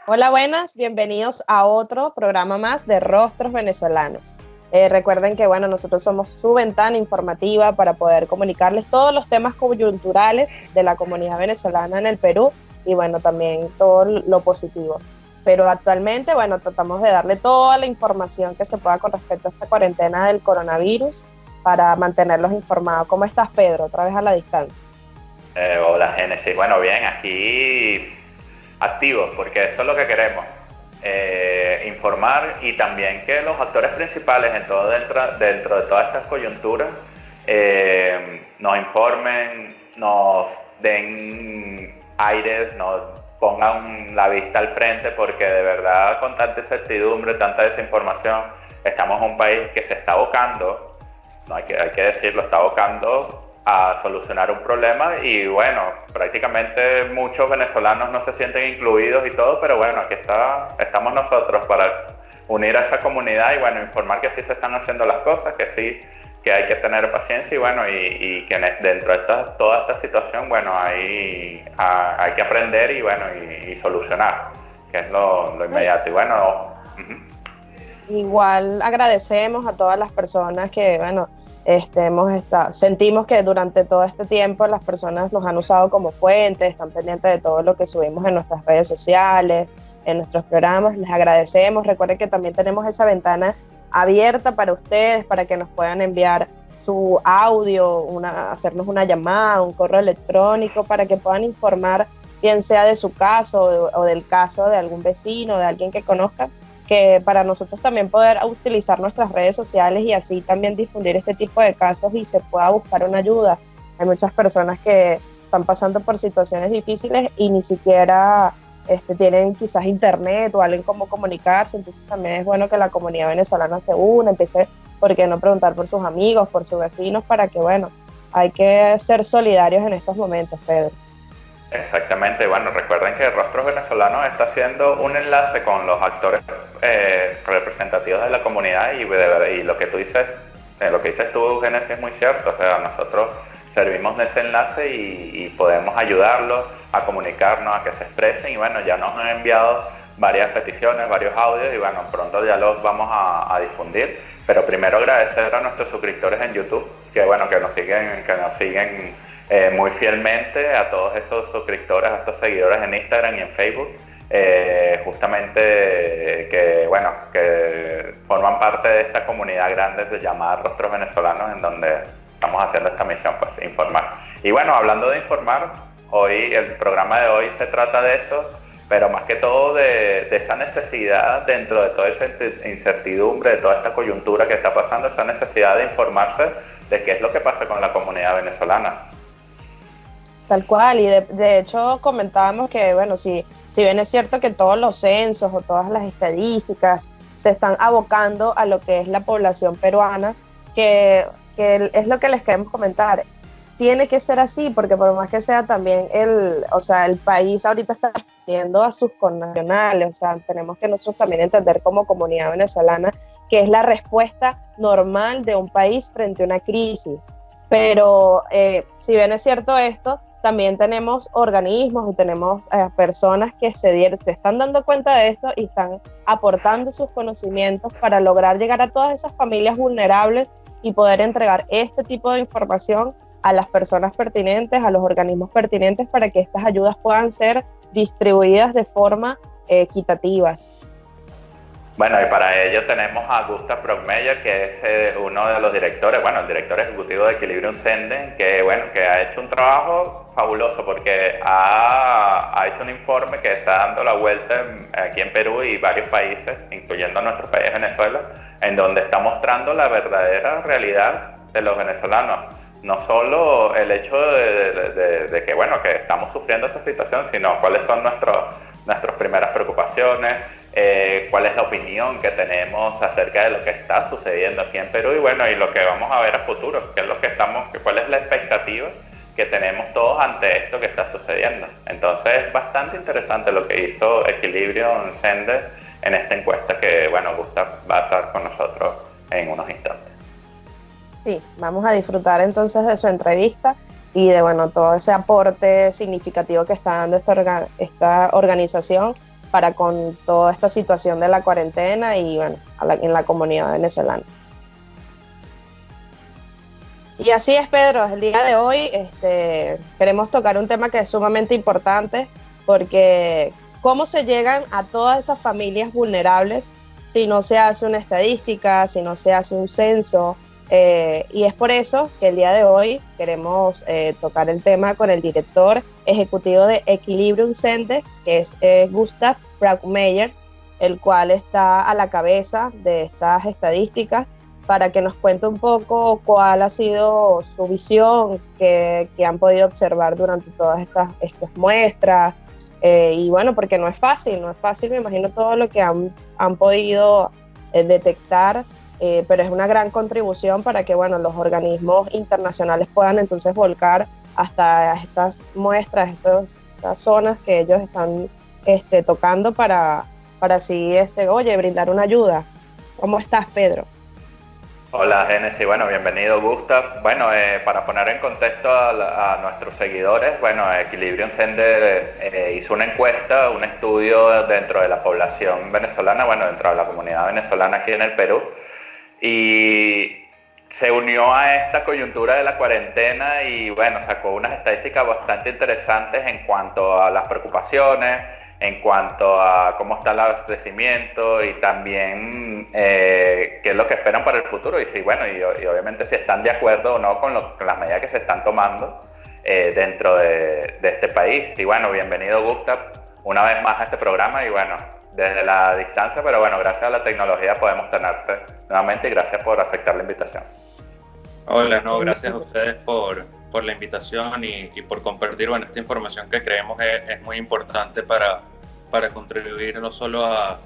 Hola, buenas, bienvenidos a otro programa más de Rostros Venezolanos. Recuerden que, nosotros somos su ventana informativa para poder comunicarles todos los temas coyunturales de la comunidad venezolana en el Perú y, también todo lo positivo. Pero actualmente, tratamos de darle toda la información que se pueda con respecto a esta cuarentena del coronavirus para mantenerlos informados. ¿Cómo estás, Pedro? Otra vez a la distancia. Hola, Génesis. Bueno, bien, aquí activos, porque eso es lo que queremos. Informar y también que los actores principales en todo dentro de todas estas coyunturas nos informen, nos den aires, nos pongan la vista al frente, porque de verdad con tanta incertidumbre, tanta desinformación, estamos en un país que se está abocando, no hay que decirlo, está abocando a solucionar un problema y prácticamente muchos venezolanos no se sienten incluidos y todo, pero aquí estamos nosotros para unir a esa comunidad y informar que sí se están haciendo las cosas, que sí, que hay que tener paciencia y que dentro de toda esta situación, hay que aprender y solucionar, que es lo inmediato. Igual agradecemos a todas las personas que, sentimos que durante todo este tiempo las personas nos han usado como fuentes, están pendientes de todo lo que subimos en nuestras redes sociales, en nuestros programas. Les agradecemos. Recuerden que también tenemos esa ventana abierta para ustedes, para que nos puedan enviar su audio, hacernos una llamada, un correo electrónico, para que puedan informar, bien sea de su caso o del caso de algún vecino, de alguien que conozcan, que para nosotros también poder utilizar nuestras redes sociales y así también difundir este tipo de casos y se pueda buscar una ayuda. Hay muchas personas que están pasando por situaciones difíciles y ni siquiera tienen quizás internet o alguien como comunicarse, entonces también es bueno que la comunidad venezolana se una, empiece, ¿por qué no preguntar por sus amigos, por sus vecinos? Para que, hay que ser solidarios en estos momentos, Pedro. Exactamente, recuerden que Rostros Venezolanos está haciendo un enlace con los actores representativos de la comunidad y lo que tú dices, lo que dices tú, Génesis, es muy cierto. O sea, nosotros servimos de ese enlace y podemos ayudarlos a comunicarnos, a que se expresen y ya nos han enviado varias peticiones, varios audios y pronto ya los vamos a difundir. Pero primero agradecer a nuestros suscriptores en YouTube que nos siguen muy fielmente, a todos esos suscriptores, a estos seguidores en Instagram y en Facebook, justamente que forman parte de esta comunidad grande de llamada Rostros Venezolanos, en donde estamos haciendo esta misión, pues informar. Y hablando de informar, el programa de hoy se trata de eso, pero más que todo de esa necesidad dentro de toda esa incertidumbre, de toda esta coyuntura que está pasando, esa necesidad de informarse de qué es lo que pasa con la comunidad venezolana. Tal cual, y de hecho comentábamos que, si bien es cierto que todos los censos o todas las estadísticas se están abocando a lo que es la población peruana, que es lo que les queremos comentar, tiene que ser así, porque por más que sea también el país ahorita está respondiendo a sus connacionales, o sea, tenemos que nosotros también entender como comunidad venezolana que es la respuesta normal de un país frente a una crisis. Pero si bien es cierto esto, también tenemos organismos y tenemos personas que se están dando cuenta de esto y están aportando sus conocimientos para lograr llegar a todas esas familias vulnerables y poder entregar este tipo de información a las personas pertinentes, a los organismos pertinentes, para que estas ayudas puedan ser distribuidas de forma equitativas. Y para ello tenemos a Gustav Brockmeyer, que es uno de los directores, el director ejecutivo de Equilibrium Senden, que ha hecho un trabajo fabuloso porque ha hecho un informe que está dando la vuelta aquí en Perú y varios países, incluyendo nuestro país Venezuela, en donde está mostrando la verdadera realidad de los venezolanos. No solo el hecho de que estamos sufriendo esta situación, sino cuáles son nuestras primeras preocupaciones, cuál es la opinión que tenemos acerca de lo que está sucediendo aquí en Perú y lo que vamos a ver a futuro, cuál es la expectativa que tenemos todos ante esto que está sucediendo. Entonces es bastante interesante lo que hizo Equilibrium Sender en esta encuesta que, Gustav va a estar con nosotros en unos instantes. Sí, vamos a disfrutar entonces de su entrevista y de todo ese aporte significativo que está dando esta organización para con toda esta situación de la cuarentena y bueno, en la comunidad venezolana. Y así es, Pedro, el día de hoy queremos tocar un tema que es sumamente importante, porque cómo se llegan a todas esas familias vulnerables si no se hace una estadística, si no se hace un censo, y es por eso que el día de hoy queremos tocar el tema con el director ejecutivo de Equilibrium Center, que es Gustav Brockmeyer, el cual está a la cabeza de estas estadísticas, para que nos cuente un poco cuál ha sido su visión que han podido observar durante todas estas muestras. Y bueno, porque no es fácil, me imagino todo lo que han podido detectar, pero es una gran contribución para que bueno, los organismos internacionales puedan entonces volcar hasta estas muestras, estas zonas que ellos están tocando para así, brindar una ayuda. ¿Cómo estás, Pedro? Hola, Génesis. Bueno, bienvenido, Gustav. Bueno, para poner en contexto a nuestros seguidores, bueno, Equilibrium Center hizo una encuesta, un estudio dentro de la población venezolana, bueno, dentro de la comunidad venezolana aquí en el Perú, y se unió a esta coyuntura de la cuarentena y, bueno, sacó unas estadísticas bastante interesantes en cuanto a las preocupaciones, en cuanto a cómo está el abastecimiento y también qué es lo que esperan para el futuro y obviamente si están de acuerdo o no con las medidas que se están tomando dentro de este país. Y bueno, bienvenido, Gustav, una vez más a este programa y bueno, desde la distancia, pero bueno, gracias a la tecnología podemos tenerte nuevamente y gracias por aceptar la invitación. Hola, no, gracias a ustedes por la invitación y por compartir esta información que creemos es muy importante para contribuir no solo a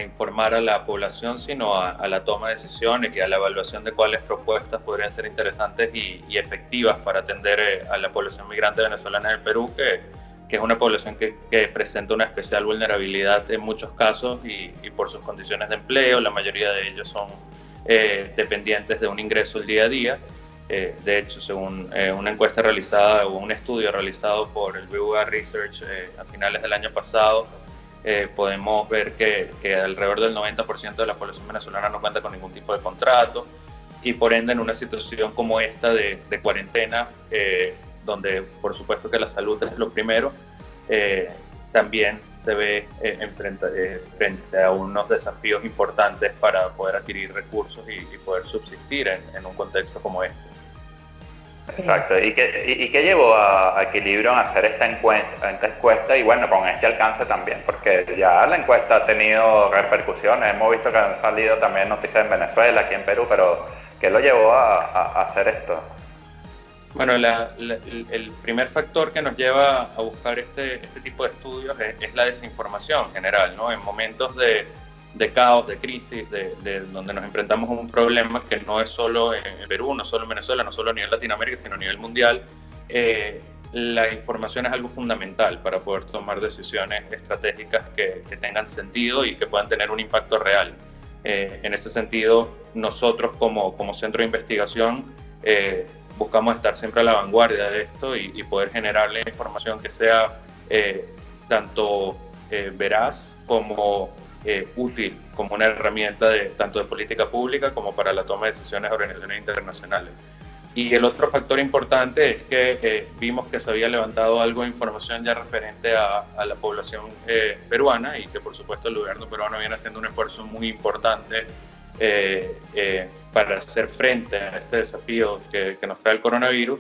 informar a la población, sino a la toma de decisiones y a la evaluación de cuáles propuestas podrían ser interesantes y efectivas para atender a la población migrante venezolana del Perú, que es una población que presenta una especial vulnerabilidad en muchos casos y por sus condiciones de empleo. La mayoría de ellos son dependientes de un ingreso el día a día. De hecho, según una encuesta realizada o un estudio realizado por el BBVA Research a finales del año pasado, podemos ver que alrededor del 90% de la población venezolana no cuenta con ningún tipo de contrato y por ende en una situación como esta de cuarentena, donde por supuesto que la salud es lo primero, también se ve frente a unos desafíos importantes para poder adquirir recursos y poder subsistir en un contexto como este. Exacto. ¿Y qué llevó a Equilibrium a hacer esta encuesta y bueno, con este alcance también? Porque ya la encuesta ha tenido repercusiones, hemos visto que han salido también noticias en Venezuela, aquí en Perú, pero ¿qué lo llevó a hacer esto? Bueno, el primer factor que nos lleva a buscar este tipo de estudios es la desinformación general, ¿no? En momentos de caos, de crisis, de donde nos enfrentamos a un problema que no es solo en Perú, no solo en Venezuela, no solo a nivel Latinoamérica, sino a nivel mundial, la información es algo fundamental para poder tomar decisiones estratégicas que tengan sentido y que puedan tener un impacto real. En ese sentido, nosotros como centro de investigación buscamos estar siempre a la vanguardia de esto y poder generarle información que sea tanto veraz como útil, como una herramienta tanto de política pública como para la toma de decisiones de organizaciones internacionales. Y el otro factor importante es que vimos que se había levantado algo de información ya referente a la población peruana y que por supuesto el gobierno peruano viene haciendo un esfuerzo muy importante para hacer frente a este desafío que nos trae el coronavirus,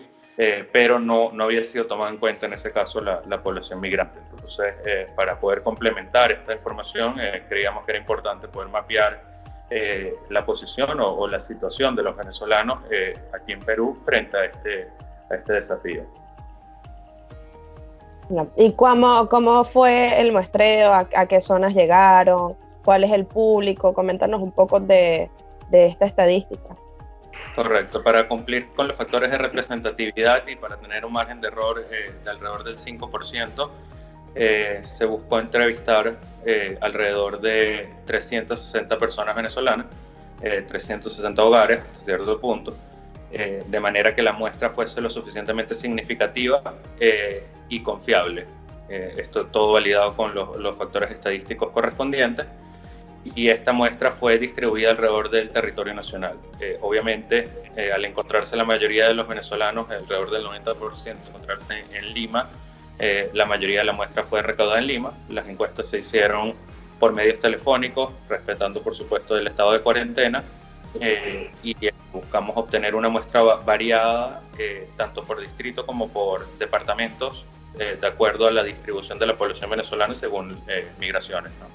pero no había sido tomado en cuenta en ese caso la población migrante. Entonces, para poder complementar esta información, creíamos que era importante poder mapear la posición o la situación de los venezolanos aquí en Perú frente a este desafío. ¿Y cómo fue el muestreo? ¿A qué zonas llegaron? ¿Cuál es el público? Coméntanos un poco de esta estadística. Correcto, para cumplir con los factores de representatividad y para tener un margen de error de alrededor del 5%, se buscó entrevistar alrededor de 360 personas venezolanas, 360 hogares, hasta cierto punto, de manera que la muestra fuese lo suficientemente significativa y confiable. esto todo validado con los factores estadísticos correspondientes, y esta muestra fue distribuida alrededor del territorio nacional. Obviamente, al encontrarse la mayoría de los venezolanos, alrededor del 90% encontrarse en Lima, la mayoría de la muestra fue recaudada en Lima. Las encuestas se hicieron por medios telefónicos, respetando por supuesto el estado de cuarentena, y buscamos obtener una muestra variada, tanto por distrito como por departamentos, de acuerdo a la distribución de la población venezolana según migraciones, ¿no?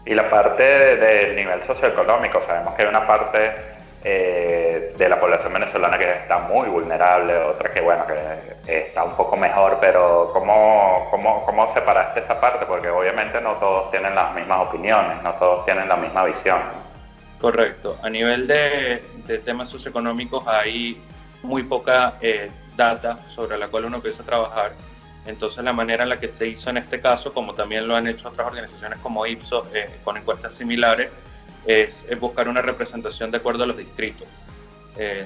Y la parte del nivel socioeconómico, sabemos que hay una parte de la población venezolana que está muy vulnerable, otra que bueno, que está un poco mejor, pero ¿cómo separaste esa parte? Porque obviamente no todos tienen las mismas opiniones, no todos tienen la misma visión. Correcto. A nivel de temas socioeconómicos hay muy poca data sobre la cual uno empieza a trabajar. Entonces la manera en la que se hizo en este caso, como también lo han hecho otras organizaciones como Ipsos, con encuestas similares, es buscar una representación de acuerdo a los distritos.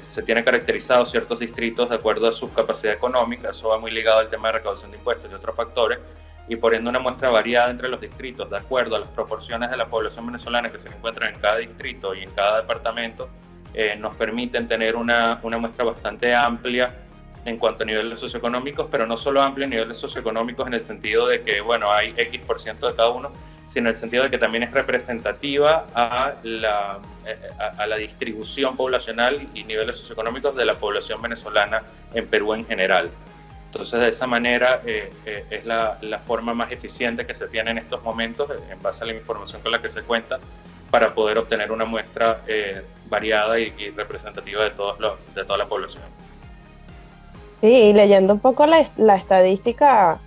Se tienen caracterizados ciertos distritos de acuerdo a su capacidad económica, eso va muy ligado al tema de recaudación de impuestos y otros factores, y por ende una muestra variada entre los distritos, de acuerdo a las proporciones de la población venezolana que se encuentran en cada distrito y en cada departamento, nos permiten tener una muestra bastante amplia en cuanto a niveles socioeconómicos, pero no solo amplio en niveles socioeconómicos en el sentido de que, bueno, hay X% de cada uno, sino en el sentido de que también es representativa a la distribución poblacional y niveles socioeconómicos de la población venezolana en Perú en general. Entonces, de esa manera es la forma más eficiente que se tiene en estos momentos, en base a la información con la que se cuenta, para poder obtener una muestra variada y representativa de toda la población. Sí, y leyendo un poco la estadística,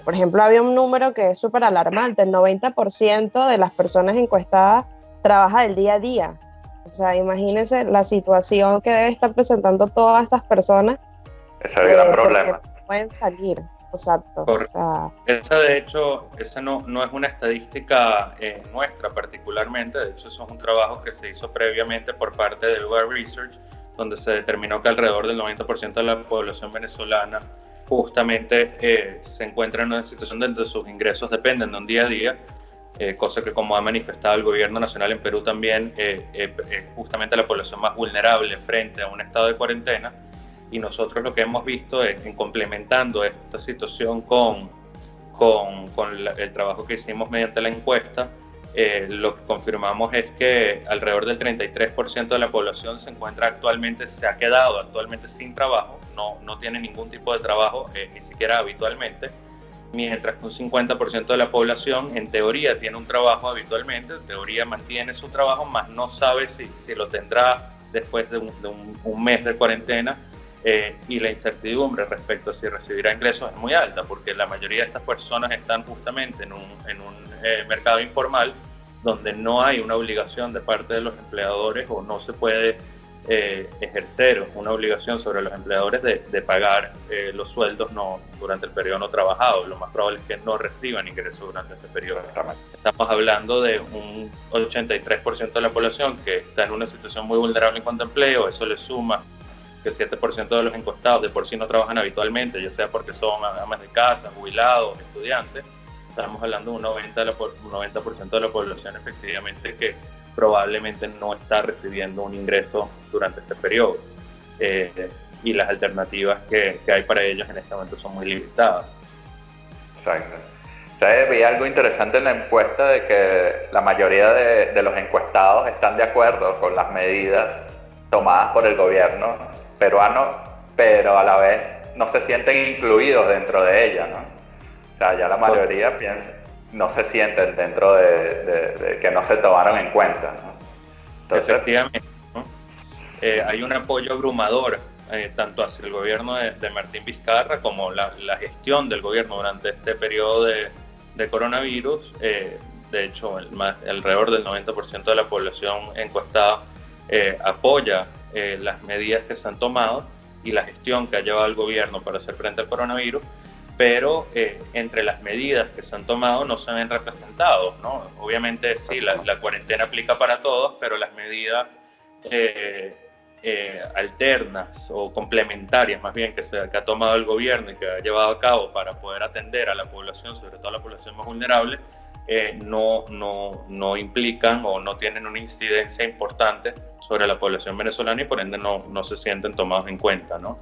por ejemplo, había un número que es súper alarmante: el 90% de las personas encuestadas trabaja del día a día. O sea, imagínense la situación que debe estar presentando todas estas personas. Ese es el gran problema. No pueden salir, exacto. Correcto. O sea, esa no es una estadística nuestra particularmente, de hecho eso es un trabajo que se hizo previamente por parte del Lugar Research, donde se determinó que alrededor del 90% de la población venezolana justamente se encuentra en una situación donde sus ingresos dependen de un día a día, cosa que, como ha manifestado el gobierno nacional en Perú también, es justamente la población más vulnerable frente a un estado de cuarentena. Y nosotros lo que hemos visto es, en complementando esta situación con el trabajo que hicimos mediante la encuesta, lo que confirmamos es que alrededor del 33% de la población se ha quedado actualmente sin trabajo, no tiene ningún tipo de trabajo, ni siquiera habitualmente, mientras que un 50% de la población en teoría tiene un trabajo habitualmente, en teoría mantiene su trabajo, mas no sabe si lo tendrá después de un mes de cuarentena, y la incertidumbre respecto a si recibirá ingresos es muy alta, porque la mayoría de estas personas están justamente en un mercado informal, donde no hay una obligación de parte de los empleadores, o no se puede ejercer una obligación sobre los empleadores de pagar los sueldos durante el periodo no trabajado. Lo más probable es que no reciban ingresos durante este periodo. Estamos hablando de un 83% de la población que está en una situación muy vulnerable en cuanto a empleo. Eso le suma que 7% de los encuestados de por sí no trabajan habitualmente, ya sea porque son amas de casa, jubilados, estudiantes. Estamos hablando de un 90% de la población efectivamente que probablemente no está recibiendo un ingreso durante este periodo. Y las alternativas que hay para ellos en este momento son muy limitadas. Exacto. ¿Sabes? Vi algo interesante en la encuesta de que la mayoría de los encuestados están de acuerdo con las medidas tomadas por el gobierno peruano, pero a la vez no se sienten incluidos dentro de ella, ¿no? O sea, ya la mayoría no se sienten dentro de que no se tomaron en cuenta, ¿no? Entonces, efectivamente, ¿no? Hay un apoyo abrumador tanto hacia el gobierno de Martín Vizcarra como la gestión del gobierno durante este periodo de coronavirus. De hecho, alrededor del 90% de la población encuestada apoya las medidas que se han tomado y la gestión que ha llevado el gobierno para hacer frente al coronavirus, pero entre las medidas que se han tomado no se ven representados, ¿no? Obviamente sí, la cuarentena aplica para todos, pero las medidas alternas o complementarias más bien que ha tomado el gobierno y que ha llevado a cabo para poder atender a la población, sobre todo a la población más vulnerable, no implican o no tienen una incidencia importante sobre la población venezolana y por ende no se sienten tomados en cuenta, ¿no?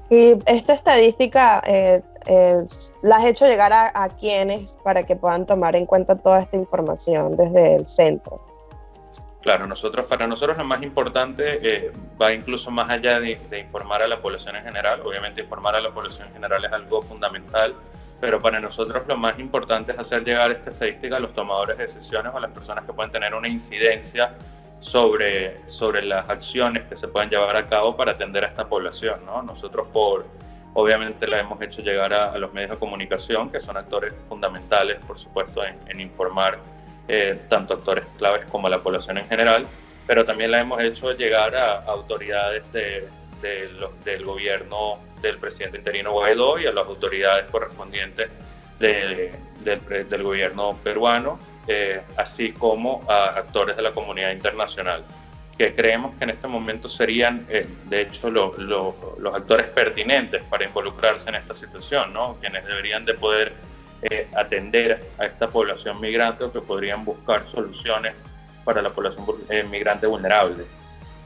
Y esta estadística la has hecho llegar a quienes para que puedan tomar en cuenta toda esta información desde el centro. Claro, para nosotros lo más importante va incluso más allá de informar a la población en general. Obviamente informar a la población en general es algo fundamental, pero para nosotros lo más importante es hacer llegar esta estadística a los tomadores de decisiones o a las personas que pueden tener una incidencia sobre las acciones que se pueden llevar a cabo para atender a esta población, ¿no? Nosotros obviamente la hemos hecho llegar a los medios de comunicación, que son actores fundamentales, por supuesto, en informar tanto actores claves como a la población en general, pero también la hemos hecho llegar a autoridades del gobierno del presidente interino Guaidó y a las autoridades correspondientes del gobierno peruano, así como a actores de la comunidad internacional, que creemos que en este momento serían, de hecho, los actores pertinentes para involucrarse en esta situación, ¿no? Quienes deberían de poder atender a esta población migrante o que podrían buscar soluciones para la población migrante vulnerable.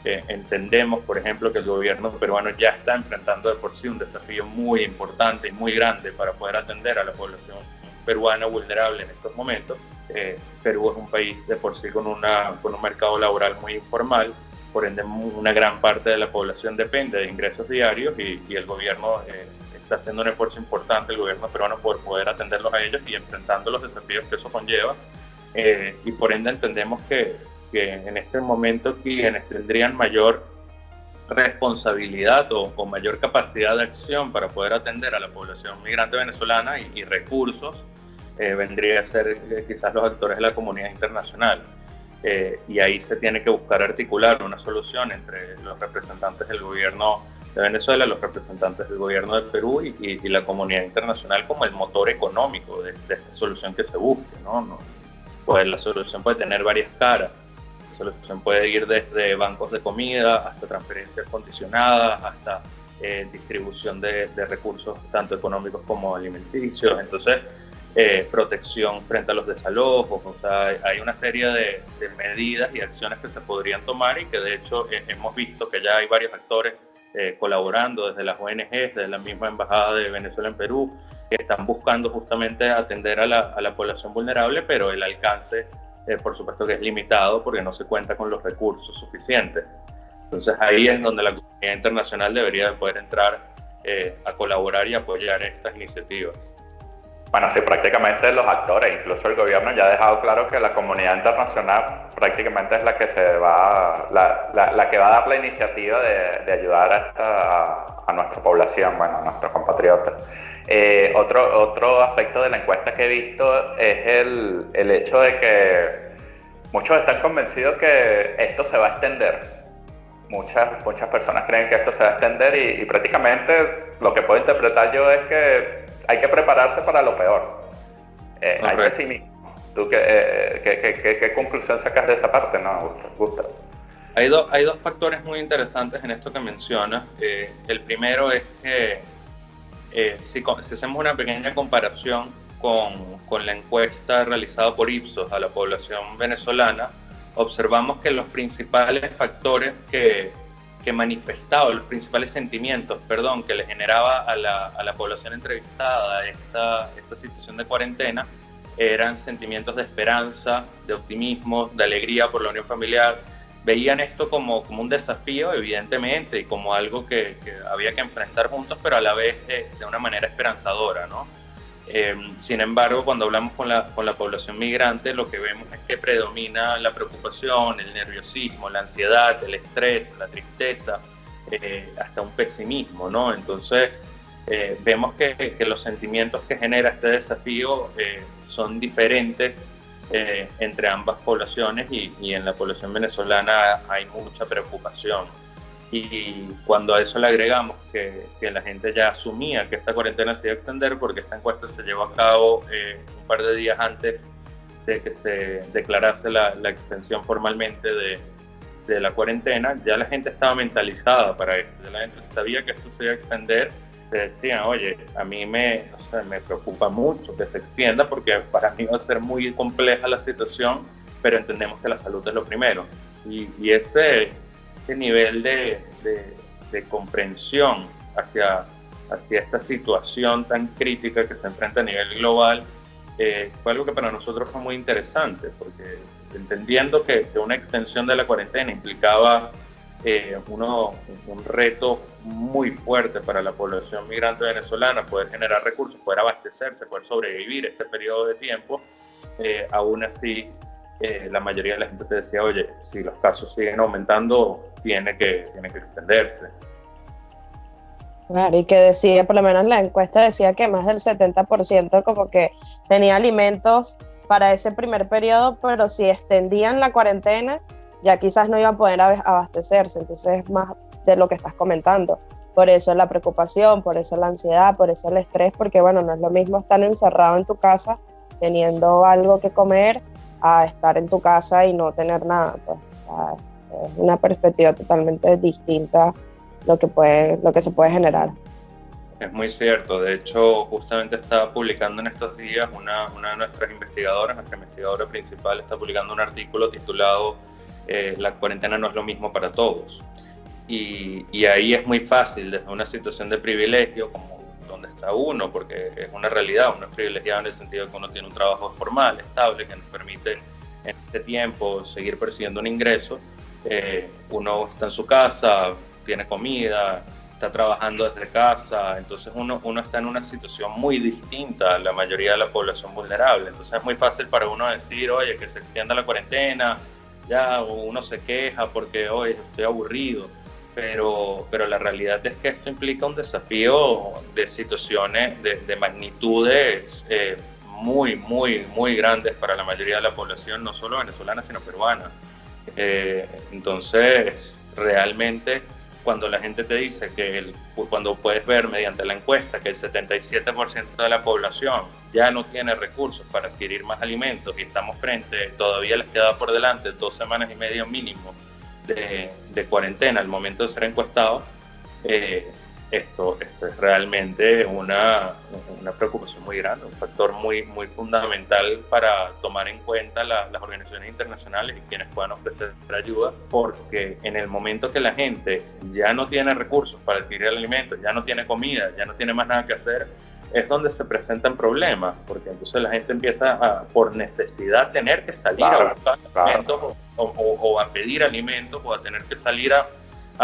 Entendemos, por ejemplo, que el gobierno peruano ya está enfrentando de por sí un desafío muy importante y muy grande para poder atender a la población peruana vulnerable en estos momentos. Perú es un país de por sí con un mercado laboral muy informal, por ende una gran parte de la población depende de ingresos diarios y el gobierno está haciendo un esfuerzo importante, el gobierno peruano, por poder atenderlos a ellos y enfrentando los desafíos que eso conlleva, y por ende entendemos que en este momento quienes tendrían mayor responsabilidad o mayor capacidad de acción para poder atender a la población migrante venezolana y recursos vendría a ser quizás los actores de la comunidad internacional. Y ahí se tiene que buscar articular una solución entre los representantes del gobierno de Venezuela, los representantes del gobierno de Perú y la comunidad internacional como el motor económico de esta solución que se busque, ¿no? Pues la solución puede tener varias caras. La solución puede ir desde bancos de comida hasta transferencias condicionadas, hasta distribución de recursos tanto económicos como alimenticios. Entonces, protección frente a los desalojos, o sea, hay una serie de medidas y acciones que se podrían tomar y que de hecho hemos visto que ya hay varios actores colaborando desde las ONGs, desde la misma Embajada de Venezuela en Perú, que están buscando justamente atender a la población vulnerable, pero el alcance por supuesto que es limitado porque no se cuenta con los recursos suficientes. Entonces ahí es donde la comunidad internacional debería de poder entrar a colaborar y apoyar estas iniciativas. Bueno, sí, prácticamente los actores, incluso el gobierno ya ha dejado claro que la comunidad internacional prácticamente es la que la que va a dar la iniciativa de ayudar a nuestra población, bueno, a nuestros compatriotas. Otro aspecto de la encuesta que he visto es el hecho de que muchos están convencidos que esto se va a extender. Muchas personas creen que esto se va a extender y prácticamente lo que puedo interpretar yo es que hay que prepararse para lo peor. Hay pesimismo. ¿Tú qué conclusión sacas de esa parte, no, Gustavo? Hay dos factores muy interesantes en esto que mencionas. El primero es que si hacemos una pequeña comparación con la encuesta realizada por Ipsos a la población venezolana, observamos que los principales factores que manifestaba, los principales sentimientos, que le generaba a la población entrevistada esta situación de cuarentena, eran sentimientos de esperanza, de optimismo, de alegría por la unión familiar. Veían esto como un desafío, evidentemente, y como algo que había que enfrentar juntos, pero a la vez de una manera esperanzadora, ¿no? Sin embargo, cuando hablamos con la población migrante, lo que vemos es que predomina la preocupación, el nerviosismo, la ansiedad, el estrés, la tristeza, hasta un pesimismo, ¿no? Entonces, vemos que los sentimientos que genera este desafío son diferentes entre ambas poblaciones y en la población venezolana hay mucha preocupación. Y cuando a eso le agregamos que la gente ya asumía que esta cuarentena se iba a extender porque esta encuesta se llevó a cabo un par de días antes de que se declarase la extensión formalmente de de la cuarentena, ya la gente estaba mentalizada para esto, ya la gente sabía que esto se iba a extender. Se decían, oye, a mí me preocupa mucho que se extienda porque para mí va a ser muy compleja la situación, pero entendemos que la salud es lo primero. Y ese nivel de comprensión hacia esta situación tan crítica que se enfrenta a nivel global fue algo que para nosotros fue muy interesante, porque entendiendo que una extensión de la cuarentena implicaba un reto muy fuerte para la población migrante venezolana, poder generar recursos, poder abastecerse, poder sobrevivir este periodo de tiempo, aún así la mayoría de la gente te decía, oye, si los casos siguen aumentando, tiene que extenderse. Claro, y que decía, por lo menos la encuesta decía que más del 70% como que tenía alimentos para ese primer periodo, pero si extendían la cuarentena, ya quizás no iba a poder abastecerse. Entonces es más de lo que estás comentando. Por eso la preocupación, por eso la ansiedad, por eso el estrés, porque bueno, no es lo mismo estar encerrado en tu casa teniendo algo que comer a estar en tu casa y no tener nada. Pues, es una perspectiva totalmente distinta lo que se puede generar. Es muy cierto. De hecho, justamente estaba publicando en estos días una de nuestras investigadoras, nuestra investigadora principal, está publicando un artículo titulado La cuarentena no es lo mismo para todos. Y ahí es muy fácil, desde una situación de privilegio, como donde está uno, porque es una realidad, uno es privilegiado en el sentido de que uno tiene un trabajo formal, estable, que nos permite en este tiempo seguir percibiendo un ingreso. Uno está en su casa, tiene comida, está trabajando desde casa, entonces uno está en una situación muy distinta a la mayoría de la población vulnerable. Entonces es muy fácil para uno decir, oye, que se extienda la cuarentena, ya uno se queja porque, oye, estoy aburrido, pero la realidad es que esto implica un desafío de situaciones de magnitudes muy, muy, muy grandes para la mayoría de la población, no solo venezolana, sino peruana. Entonces, realmente, cuando la gente te dice cuando puedes ver mediante la encuesta que el 77% de la población ya no tiene recursos para adquirir más alimentos y estamos todavía les queda por delante 2 semanas y media mínimo de cuarentena al momento de ser encuestado, esto es realmente una preocupación muy grande, un factor muy, muy fundamental para tomar en cuenta las organizaciones internacionales y quienes puedan ofrecer ayuda, porque en el momento que la gente ya no tiene recursos para adquirir alimentos, ya no tiene comida, ya no tiene más nada que hacer, es donde se presentan problemas, porque entonces la gente empieza por necesidad tener que salir a buscar alimentos o a pedir alimentos o a tener que salir a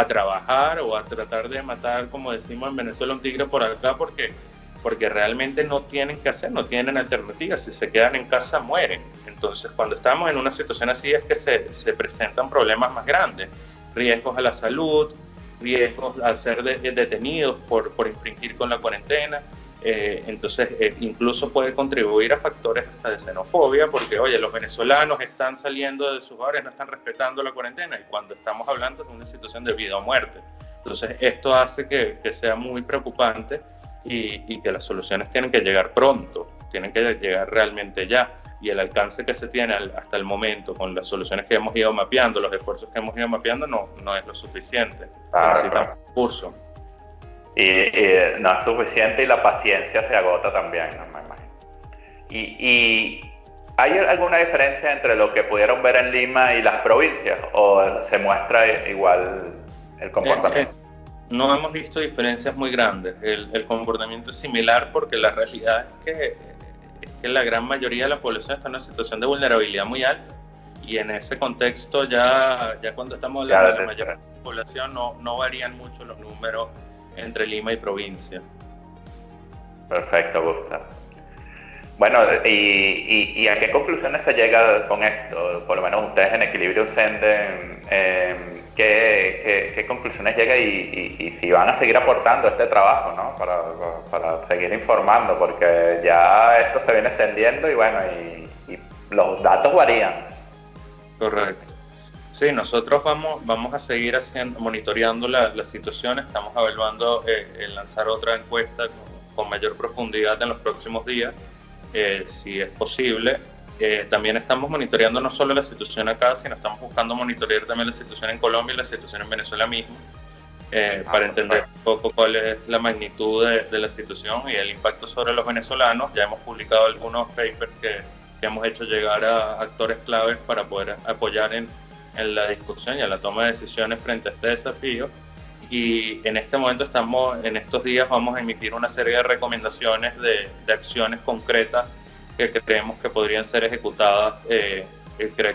trabajar o a tratar de matar, como decimos en Venezuela, un tigre por acá, porque realmente no tienen que hacer, no tienen alternativas. Si se quedan en casa, mueren. Entonces, cuando estamos en una situación así es que se presentan problemas más grandes, riesgos a la salud, riesgos a ser detenidos por infringir con la cuarentena. Entonces, incluso puede contribuir a factores hasta de xenofobia, porque, oye, los venezolanos están saliendo de sus hogares, no están respetando la cuarentena, y cuando estamos hablando de una situación de vida o muerte. Entonces, esto hace que sea muy preocupante y que las soluciones tienen que llegar pronto, tienen que llegar realmente ya. Y el alcance que se tiene hasta el momento con las soluciones que hemos ido mapeando, los esfuerzos que hemos ido mapeando, no es lo suficiente. Se necesita recursos. Y no es suficiente y la paciencia se agota también, no me imagino. ¿Y hay alguna diferencia entre lo que pudieron ver en Lima y las provincias? ¿O se muestra igual el comportamiento? No hemos visto diferencias muy grandes. El comportamiento es similar porque la realidad es que la gran mayoría de la población está en una situación de vulnerabilidad muy alta. Y en ese contexto ya cuando estamos hablando de la mayoría de la población no varían mucho los números entre Lima y provincia. Perfecto, Gustavo. Bueno, ¿y a qué conclusiones se llega con esto? Por lo menos ustedes en Equilibrium Senden, ¿qué conclusiones llega y si van a seguir aportando este trabajo, ¿no? Para seguir informando, porque ya esto se viene extendiendo y bueno, y los datos varían. Correcto. Sí, nosotros vamos a seguir monitoreando la situación. Estamos evaluando el lanzar otra encuesta con mayor profundidad en los próximos días, si es posible. También estamos monitoreando no solo la situación acá, sino estamos buscando monitorear también la situación en Colombia y la situación en Venezuela mismo, para entender un poco cuál es la magnitud de la situación y el impacto sobre los venezolanos. Ya hemos publicado algunos papers que hemos hecho llegar a actores claves para poder apoyar en la discusión y en la toma de decisiones frente a este desafío. Y en este momento en estos días vamos a emitir una serie de recomendaciones de acciones concretas que creemos que podrían ser ejecutadas, que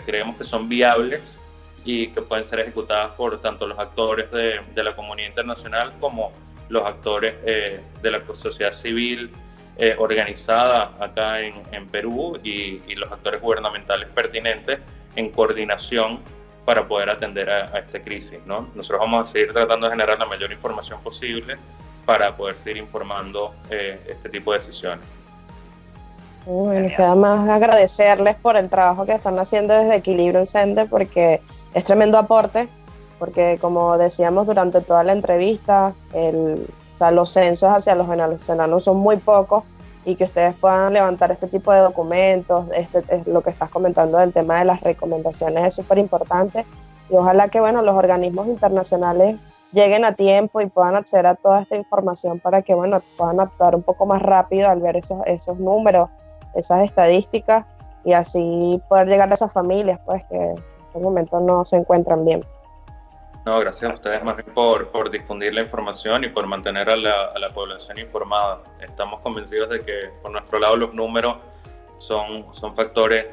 creemos que son viables y que pueden ser ejecutadas por tanto los actores de la comunidad internacional como los actores de la sociedad civil organizada acá en Perú y los actores gubernamentales pertinentes en coordinación para poder atender a esta crisis, ¿no? Nosotros vamos a seguir tratando de generar la mayor información posible para poder seguir informando este tipo de decisiones. Bueno, queda más agradecerles por el trabajo que están haciendo desde Equilibrium Center, porque es tremendo aporte, porque como decíamos durante toda la entrevista, los censos hacia los venezolanos son muy pocos, y que ustedes puedan levantar este tipo de documentos, es lo que estás comentando del tema de las recomendaciones es súper importante, y ojalá que los organismos internacionales lleguen a tiempo y puedan acceder a toda esta información para que puedan actuar un poco más rápido al ver esos números, esas estadísticas, y así poder llegar a esas familias pues que en este momento no se encuentran bien. No, gracias a ustedes más bien por difundir la información y por mantener a la población informada. Estamos convencidos de que por nuestro lado los números son factores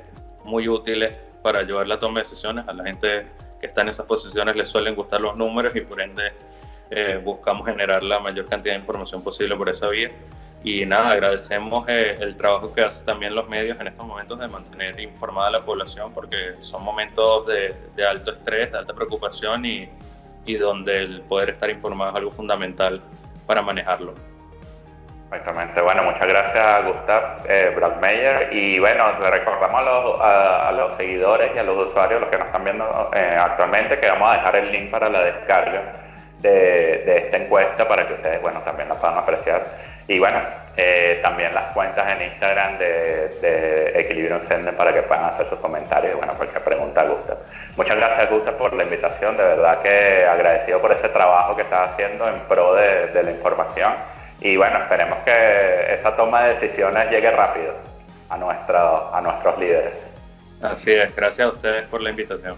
muy útiles para ayudar la toma de decisiones. A la gente que está en esas posiciones les suelen gustar los números y por ende buscamos generar la mayor cantidad de información posible por esa vía. Y nada, agradecemos el trabajo que hacen también los medios en estos momentos de mantener informada a la población, porque son momentos de alto estrés, de alta preocupación y donde el poder estar informado es algo fundamental para manejarlo. Exactamente. Bueno, muchas gracias Gustav Brockmeyer, y le recordamos a los seguidores y a los usuarios, los que nos están viendo actualmente, que vamos a dejar el link para la descarga de esta encuesta para que ustedes también la puedan apreciar. Y también las cuentas en Instagram de Equilibrium Center para que puedan hacer sus comentarios y cualquier pregunta a Gustav. Muchas gracias Gustav por la invitación, de verdad que agradecido por ese trabajo que estás haciendo en pro de la información, y esperemos que esa toma de decisiones llegue rápido a nuestros líderes. Así es, gracias a ustedes por la invitación.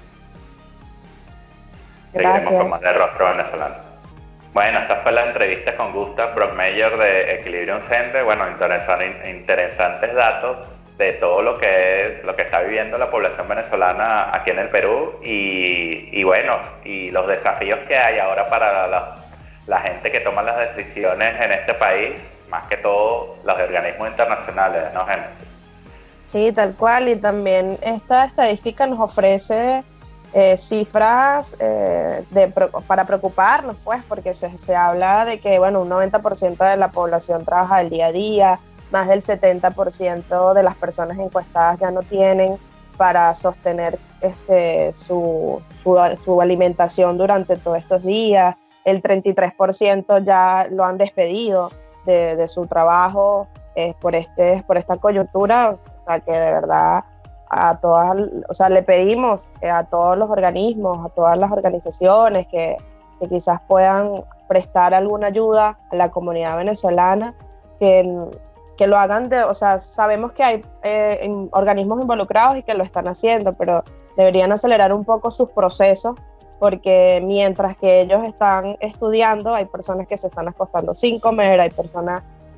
Gracias. Seguiremos con más de Rostro Venezolano. Esta fue la entrevista con Gustav Brockmeyer de Equilibrium Center. Interesantes datos de todo lo que está viviendo la población venezolana aquí en el Perú y los desafíos que hay ahora para la gente que toma las decisiones en este país, más que todo los organismos internacionales, ¿no, Génesis? Sí, tal cual, y también esta estadística nos ofrece cifras para preocuparnos, pues, porque se habla de que un 90% de la población trabaja el día a día, más del 70% de las personas encuestadas ya no tienen para sostener su alimentación durante todos estos días, el 33% ya lo han despedido de su trabajo por esta coyuntura, o sea que de verdad le pedimos a todos los organismos, a todas las organizaciones que quizás puedan prestar alguna ayuda a la comunidad venezolana, que lo hagan sabemos que hay organismos involucrados y que lo están haciendo, pero deberían acelerar un poco sus procesos, porque mientras que ellos están estudiando, hay personas que se están acostando sin comer,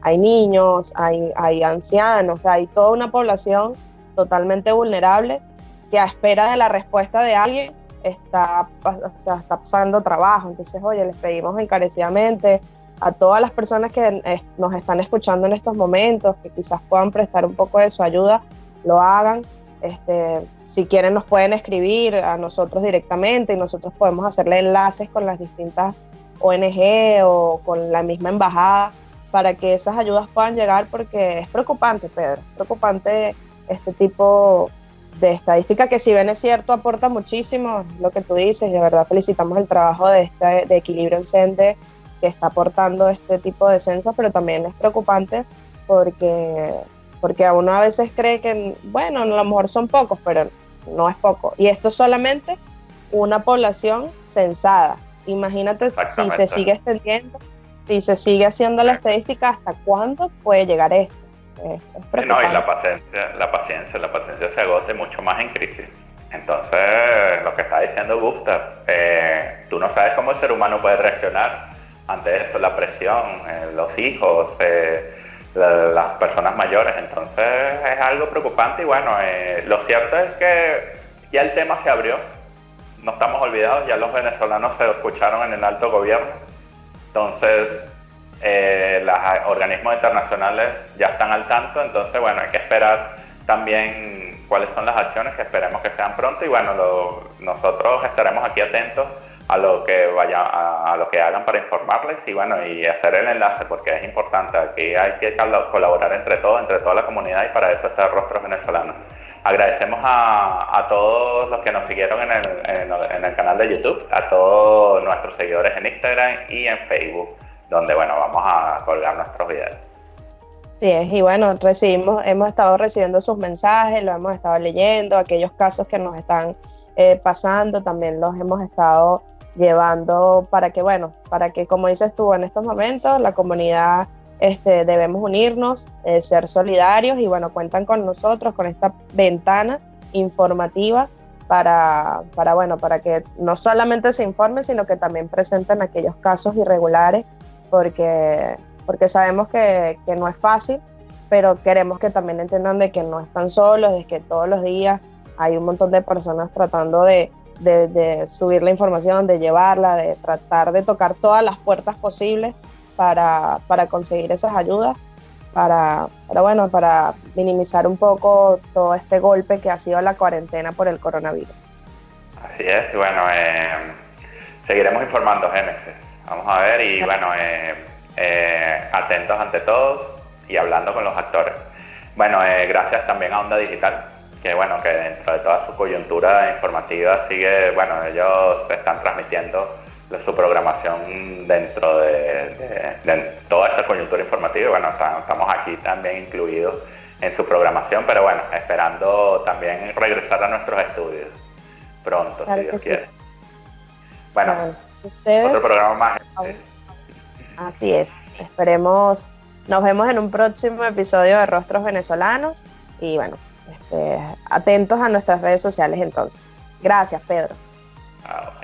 hay niños, hay ancianos, hay toda una población totalmente vulnerable que a espera de la respuesta de alguien está pasando trabajo. Entonces, les pedimos encarecidamente a todas las personas que nos están escuchando en estos momentos, que quizás puedan prestar un poco de su ayuda, lo hagan. Si quieren nos pueden escribir a nosotros directamente y nosotros podemos hacerle enlaces con las distintas ONG o con la misma embajada para que esas ayudas puedan llegar, porque es preocupante, Pedro, es preocupante este tipo de estadística, que si bien es cierto aporta muchísimo, lo que tú dices, y de verdad felicitamos el trabajo de Equilibrium Center, que está aportando este tipo de censos, pero también es preocupante porque porque a uno a veces cree que, bueno, a lo mejor son pocos, pero no es poco. Y esto es solamente una población censada. Imagínate si se sigue extendiendo, si se sigue haciendo la estadística, ¿hasta cuándo puede llegar esto? Es sí, no, y la paciencia se agota mucho más en crisis. Entonces, lo que está diciendo Gustav, tú no sabes cómo el ser humano puede reaccionar ante eso, la presión, los hijos, las personas mayores. Entonces, es algo preocupante y bueno, lo cierto es que ya el tema se abrió, no estamos olvidados, ya los venezolanos se escucharon en el alto gobierno. Entonces, los organismos internacionales ya están al tanto, entonces bueno, hay que esperar también cuáles son las acciones que esperemos que sean pronto y bueno, nosotros estaremos aquí atentos a lo que a lo que hagan para informarles y bueno, y hacer el enlace porque es importante, aquí hay que colaborar entre todos, entre toda la comunidad y para eso está Rostros Venezolanos. Agradecemos a todos los que nos siguieron en el canal de YouTube, a todos nuestros seguidores en Instagram y en Facebook, donde bueno, vamos a colgar nuestros videos. Sí, y bueno, hemos estado recibiendo sus mensajes, lo hemos estado leyendo, aquellos casos que nos están pasando, también los hemos estado llevando para que como dices tú, en estos momentos la comunidad debemos unirnos, ser solidarios y bueno, cuentan con nosotros, con esta ventana informativa para que no solamente se informen, sino que también presenten aquellos casos irregulares, porque sabemos que no es fácil, pero queremos que también entiendan de que no están solos, de que todos los días hay un montón de personas tratando de subir la información, de llevarla, de tratar de tocar todas las puertas posibles para conseguir esas ayudas, para minimizar un poco todo este golpe que ha sido la cuarentena por el coronavirus. Así es, y bueno, seguiremos informando, Génesis. Vamos a ver y bueno, atentos ante todos y hablando con los actores. Bueno, gracias también a Onda Digital, que bueno, que dentro de toda su coyuntura informativa sigue, bueno, ellos están transmitiendo su programación dentro de toda esta coyuntura informativa y bueno, estamos aquí también incluidos en su programación, pero bueno, esperando también regresar a nuestros estudios pronto, claro, si Dios quiere. Sí. Bueno, otro programa más. Así es, esperemos, nos vemos en un próximo episodio de Rostros Venezolanos y bueno, atentos a nuestras redes sociales entonces. Gracias, Pedro. Chao.